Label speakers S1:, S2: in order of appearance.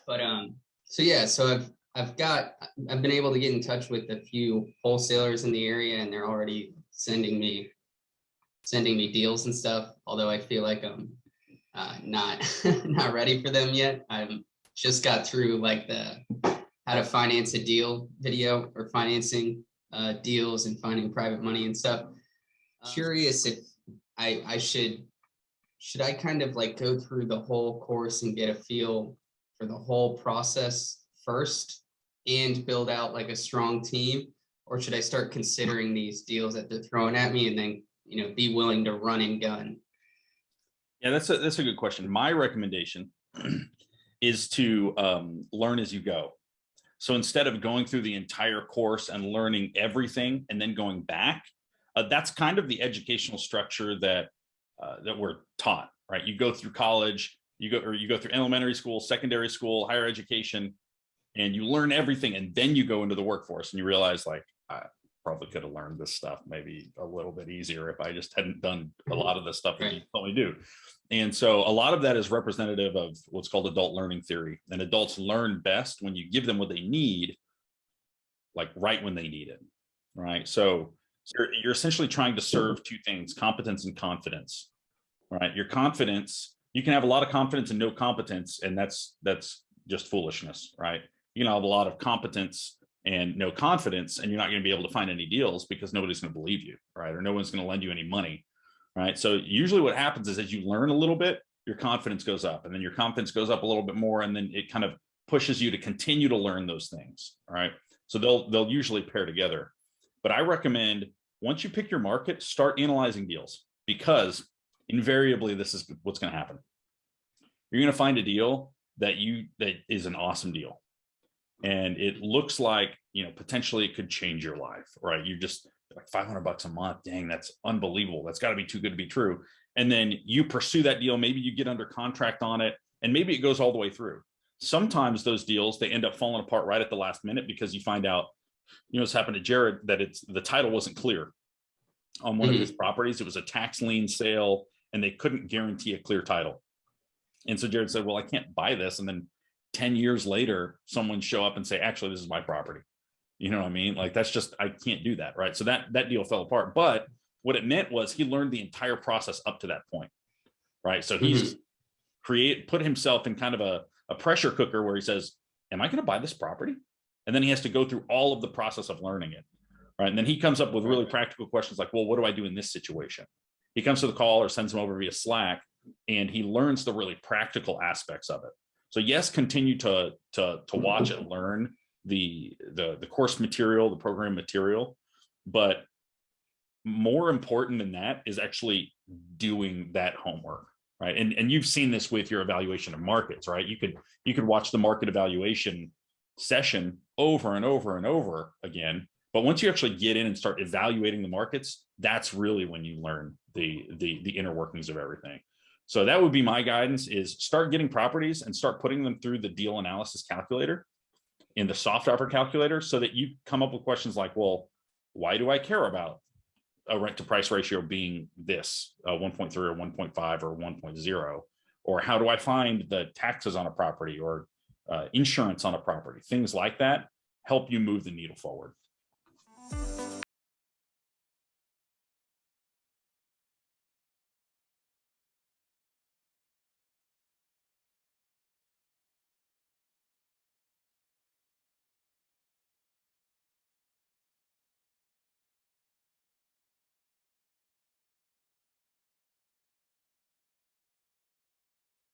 S1: But so yeah, so I've been able to get in touch with a few wholesalers in the area, and they're already sending me deals and stuff. Although I feel like I'm not not ready for them yet. I'm just got through like the how to finance a deal video, or financing deals and finding private money and stuff. Curious if I should I kind of like go through the whole course and get a feel for the whole process first and build out like a strong team, or should I start considering these deals that they're throwing at me and then, be willing to run and gun?
S2: Yeah, that's a good question. My recommendation is to learn as you go. So instead of going through the entire course and learning everything and then going back, that's kind of the educational structure that we're taught, right? You go through college, you go through elementary school, secondary school, higher education, and you learn everything, and then you go into the workforce and you realize, like, I probably could have learned this stuff maybe a little bit easier if I just hadn't done a lot of the stuff that you told me to do. And so a lot of that is representative of what's called adult learning theory. And adults learn best when you give them what they need, like right when they need it, right? So you're essentially trying to serve two things: competence and confidence, right? Your confidence, you can have a lot of confidence and no competence, and that's just foolishness, right? You can have a lot of competence and no confidence, and you're not going to be able to find any deals because nobody's going to believe you, right? Or no one's going to lend you any money, right? So usually what happens is, as you learn a little bit, your confidence goes up, and then your confidence goes up a little bit more, and then it kind of pushes you to continue to learn those things, right? So they'll usually pair together. But I recommend, once you pick your market, start analyzing deals, because invariably this is what's going to happen. You're going to find a deal that is an awesome deal, and it looks like, potentially it could change your life, right? You just like $500 a month. Dang, that's unbelievable. That's got to be too good to be true. And then you pursue that deal. Maybe you get under contract on it, and maybe it goes all the way through. Sometimes those deals, they end up falling apart right at the last minute, because you find out, it's happened to Jared, that the title wasn't clear on one of his properties. It was a tax lien sale, and they couldn't guarantee a clear title. And so Jared said, well, I can't buy this. And then 10 years later, someone show up and say, actually, this is my property. You know what I mean? Like, that's just, I can't do that, right? So that deal fell apart. But what it meant was he learned the entire process up to that point, right? So he's put himself in kind of a pressure cooker where he says, am I going to buy this property? And then he has to go through all of the process of learning it, right? And then he comes up with really practical questions like, well, what do I do in this situation? He comes to the call or sends them over via Slack, and he learns the really practical aspects of it. So yes, continue to watch and learn the course material, the program material, but more important than that is actually doing that homework, right? And you've seen this with your evaluation of markets, right? You could watch the market evaluation session over and over and over again, but once you actually get in and start evaluating the markets, that's really when you learn the inner workings of everything. So that would be my guidance: is start getting properties and start putting them through the deal analysis calculator in the soft offer calculator, so that you come up with questions like, well, why do I care about a rent to price ratio being this 1.3 or 1.5 or 1.0? Or how do I find the taxes on a property, or insurance on a property? Things like that help you move the needle forward.